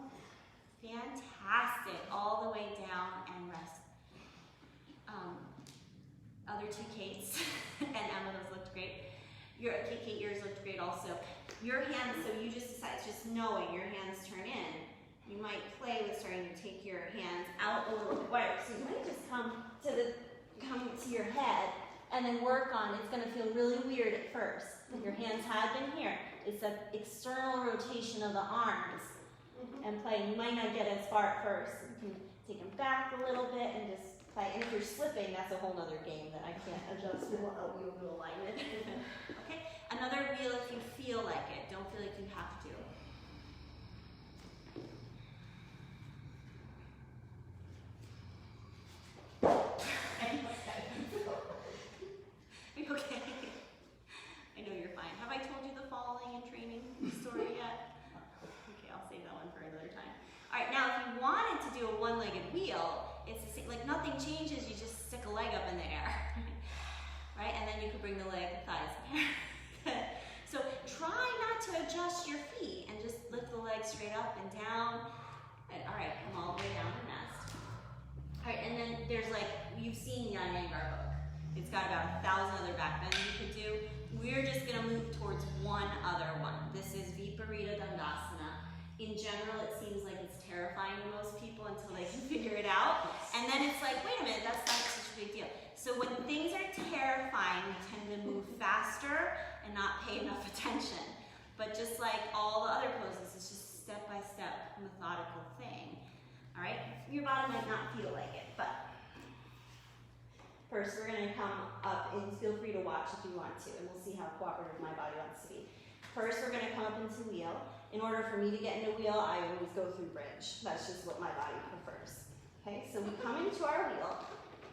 Fantastic. All the way down and rest. Other two Kates and Emma, those looked great. Kate, yours looked great also. Your hands, so you just decide, just knowing your hands turn in. You might play with starting to take your hands out a little bit wider. So you might just come to your head and then work on, it's gonna feel really weird at first. But your hands have been here. It's an external rotation of the arms. And play. You might not get as far at first. You can take them back a little bit and just play. And if you're slipping, that's a whole other game that I can't adjust wheel alignment. Okay? Another wheel if you feel like it. Don't feel like you have to. Are you okay? I know you're fine. Have I told you the falling and training story yet? I'll save that one for another time. All right, now if you wanted to do a one-legged wheel, it's the same, like nothing changes, you just stick a leg up in the air. Right, and then you could bring the thighs. So try not to adjust your feet and just lift the legs straight up and down. And, all right, come all the way down and rest. All right, and then there's you've seen the Iyengar book. It's got about 1,000 other backbends you could do. We're just gonna move towards one other one. This is viparita dandasana. In general, it seems like it's terrifying to most people until they can figure it out. And then it's like, wait a minute, that's not such a big deal. So when things are terrifying, we tend to move faster and not pay enough attention. But just like all the other poses, it's just step-by-step, methodical thing. All right? Your body might not feel like it, but first we're gonna come up, and feel free to watch if you want to, and we'll see how cooperative my body wants to be. First, we're gonna come up into wheel. In order for me to get into wheel, I always go through bridge. That's just what my body prefers. Okay, so we come into our wheel,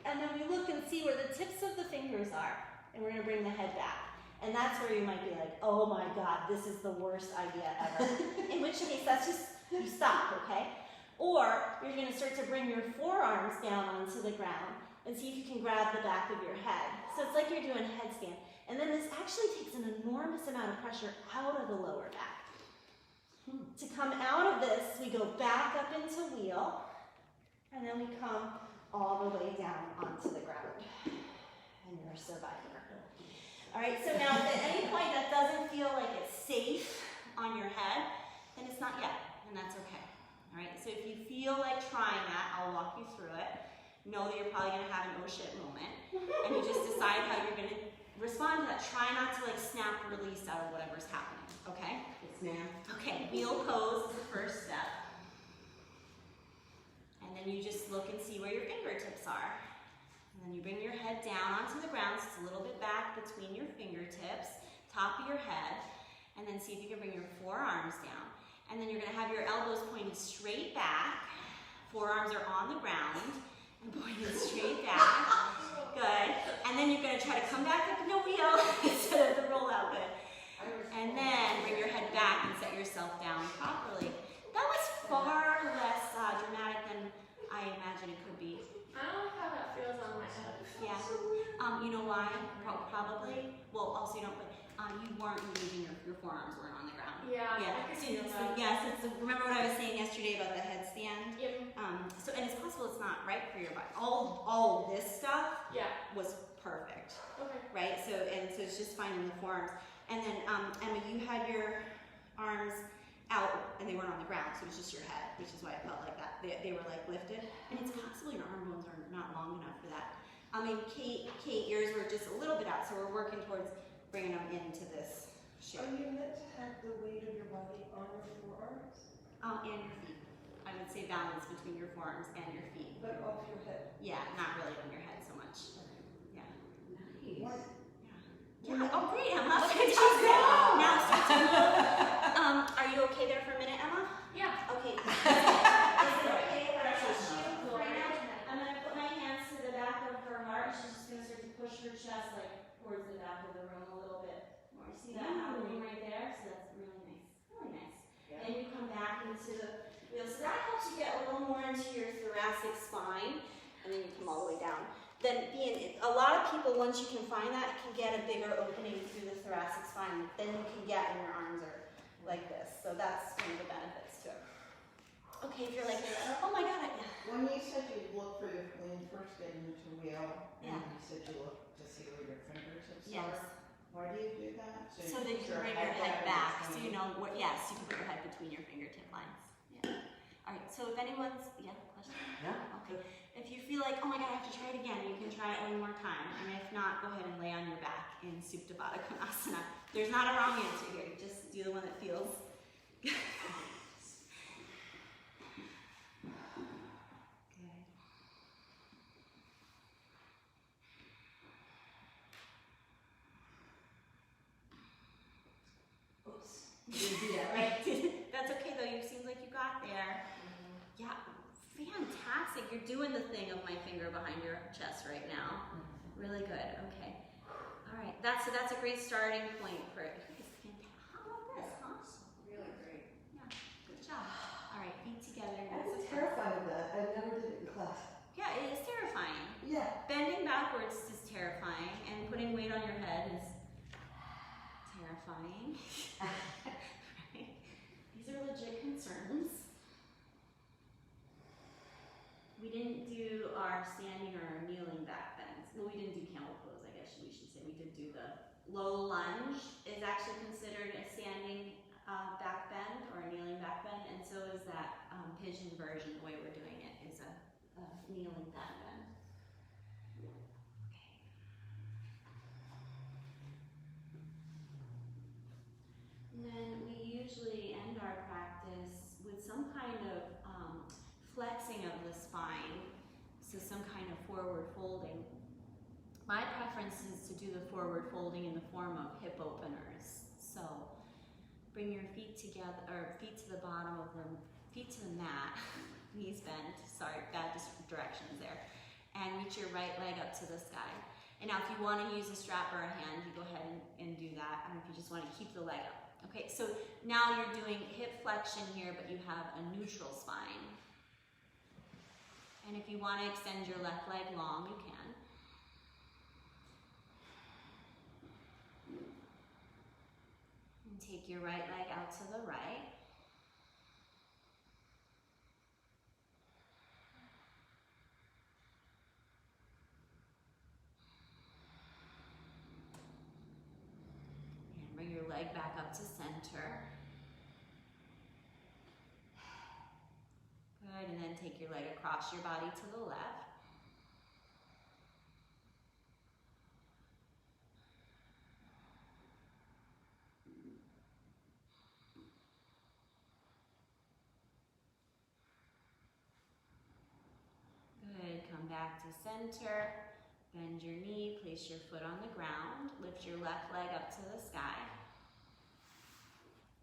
and then we look and see where the tips of the fingers are, and we're gonna bring the head back. And that's where you might be like, oh my God, this is the worst idea ever. In which case, that's just, you stop, okay? Or you're gonna start to bring your forearms down onto the ground and see if you can grab the back of your head. So it's like you're doing a headstand. And then this actually takes an enormous amount of pressure out of the lower back. To come out of this, we go back up into wheel, and then we come all the way down onto the ground. And you're a survivor. All right, so now if at any point that doesn't feel like it's safe on your head, then it's not yet, and that's okay. All right, so if you feel like trying that, I'll walk you through it. Know that you're probably gonna have an oh shit moment, and you just decide how you're gonna respond to that. Try not to like snap or release out of whatever's happening, okay? Yes, ma'am. Okay, wheel pose is the first step. And then you just look and see where your fingertips are. And then you bring your head down onto the ground, so it's a little bit back between your fingertips, top of your head, and then see if you can bring your forearms down. And then you're gonna have your elbows pointed straight back, forearms are on the ground, and pointed straight back. Good. And then you're gonna try to come back up in the wheel instead of the roll out. Good. And then bring your head back and set yourself down properly. That was far less dramatic than I imagine it could be. I don't like how that feels on my head. Yeah. You know why? Probably. Well, also you don't. But you weren't moving. Your forearms weren't on the ground. Yeah. Yeah. I could feel that. Remember what I was saying yesterday about the headstand? Yep. So and it's possible it's not right for your body. All this stuff Yeah. was perfect, Okay. right? So it's just finding the forearms. And then Emma, you had your arms out and they weren't on the ground, so it was just your head, which is why it felt like that. They were like lifted, and it's possible your arm bones are not long enough for that. I mean, Kate, yours were just a little bit out, so we're working towards bringing them into this shape. Are you meant to have the weight of your body on your forearms, And your feet. I would say balance between your forearms and your feet. but off your head? Yeah, not really on your head so much. Yeah. Nice. What? Yeah. Oh, great, Emma. Fantastic. Now start to move. Are you okay there for a minute, Emma? Yeah. Okay. Is it okay if I push you right now? I'm gonna put my hands to the back of her heart. She's just gonna start to push her chest like towards the back of the room a little bit more. See that happening right there? So that's really nice. Really nice. And you come back into the wheel. So that helps you get a little more into your thoracic spine, and then you come all the way down. Then a lot of people, once you can find that, can get a bigger opening through the thoracic spine. Then you can get when your arms are like this. So that's one of the benefits to it. Okay, if you're like, oh my God, When you said you look for your, when you first get into wheel, Yeah. and you said you look to see where your fingertips Yes. are, why do you do that? So that you can bring your head back, so you know what, yes, you can put your head between your fingertip lines. Yeah. All right, so if anyone's, question? No. Okay. If you feel like, oh my God, I have to try it again, you can try it one more time. And if not, go ahead and lay on your back in Supta Baddha Konasana. There's not a wrong answer here, just do the one that feels good. Oops. You didn't do that, right? That's okay though, you seems like you got there. Yeah, fantastic. You're doing the thing of my finger behind your chest right now. Really good, okay. All right, that's a great starting point for it. How about this, huh? Really great. Yeah, good job. All right, feet together. I was terrified of that. I never did it in class. Yeah, it is terrifying. Yeah. Bending backwards is terrifying, and putting weight on your head is terrifying. Right? These are legit concerns. We didn't do our standing or kneeling back bends. Well, we didn't do camel pose, I guess we should say. We did do the low lunge is actually considered a standing back bend or a kneeling back bend, and so is that pigeon version. The way we're doing it is a kneeling back bend. Okay. And then we usually end our practice with some kind of flexing of the spine, so some kind of forward folding. My preference is to do the forward folding in the form of hip openers. So bring your feet together, or feet to the bottom of them, feet to the mat, knees bent, sorry, bad directions there, and reach your right leg up to the sky. And now if you want to use a strap or a hand, you go ahead and do that, and if you just want to keep the leg up. Okay, so now you're doing hip flexion here, but you have a neutral spine. And if you want to extend your left leg long, you can. And take your right leg out to the right. leg back up to center. Good, and then take your leg across your body to the left. Good, come back to center. Bend your knee, place your foot on the ground. Lift your left leg up to the sky.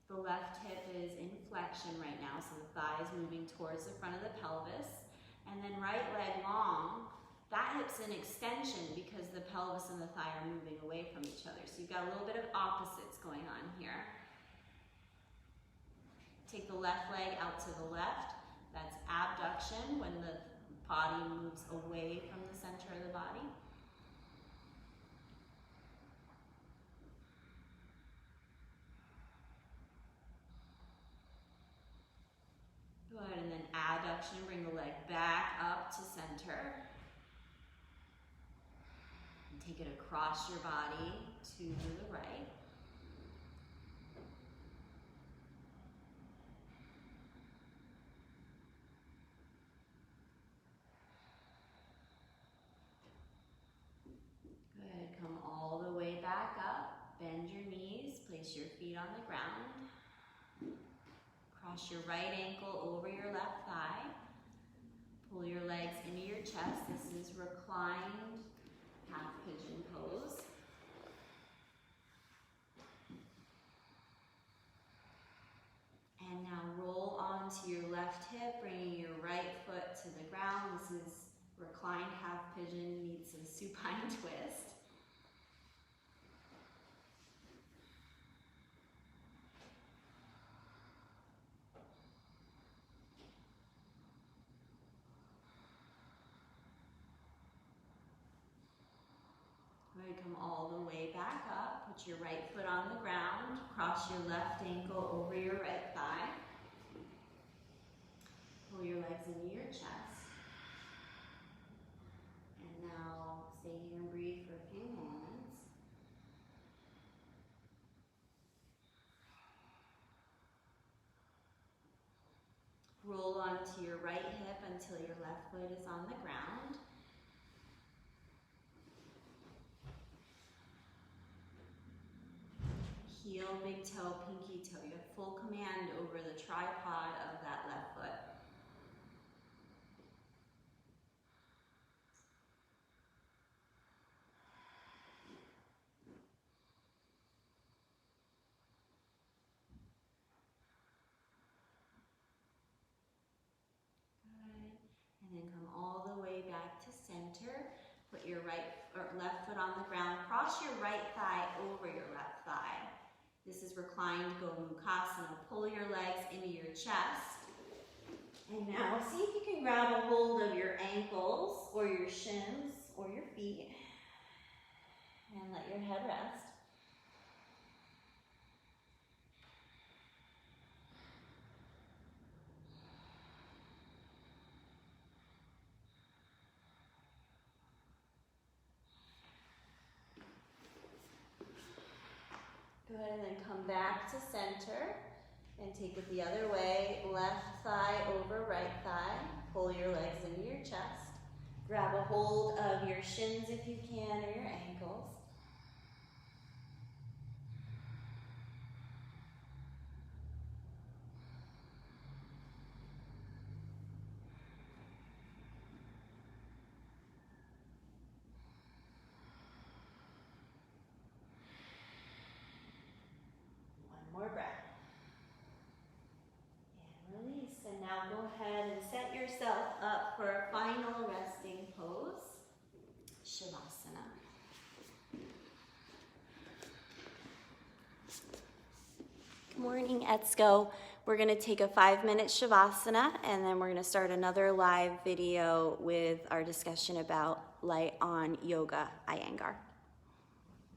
The left hip is in flexion right now, so the thigh is moving towards the front of the pelvis. And then right leg long, that hip's in extension because the pelvis and the thigh are moving away from each other. So you've got a little bit of opposites going on here. Take the left leg out to the left. That's abduction, when the body moves away from the center of the body. Good, and then adduction, bring the leg back up to center. And take it across your body to the right. Good, come all the way back up. Bend your knees, place your feet on the ground. Cross your right ankle over your left thigh. Pull your legs into your chest. This is reclined half pigeon pose. And now roll onto your left hip, bringing your right foot to the ground. This is reclined half pigeon meets a supine twist. Good, come all the way back up. Put your right foot on the ground. Cross your left ankle over your right thigh. Pull your legs into your chest. And now stay here and breathe for a few moments. Roll onto your right hip until your left foot is on the ground. Heel, big toe, pinky toe. You have full command over the tripod of that left foot. Good. And then come all the way back to center. Put your right or left foot on the ground. Cross your right thigh over your left thigh. This is reclined Gomukhasana. Pull your legs into your chest. And now see if you can grab a hold of your ankles or your shins or your feet. And let your head rest. Good, and then come back to center and take it the other way. Left thigh over right thigh. Pull your legs into your chest. Grab a hold of your shins if you can, or your ankles. More breath. And release. And now go ahead and set yourself up for a final resting pose, Shavasana. Good morning, ETSCO. We're going to take a 5-minute Shavasana, and then we're going to start another live video with our discussion about light on yoga, Iyengar.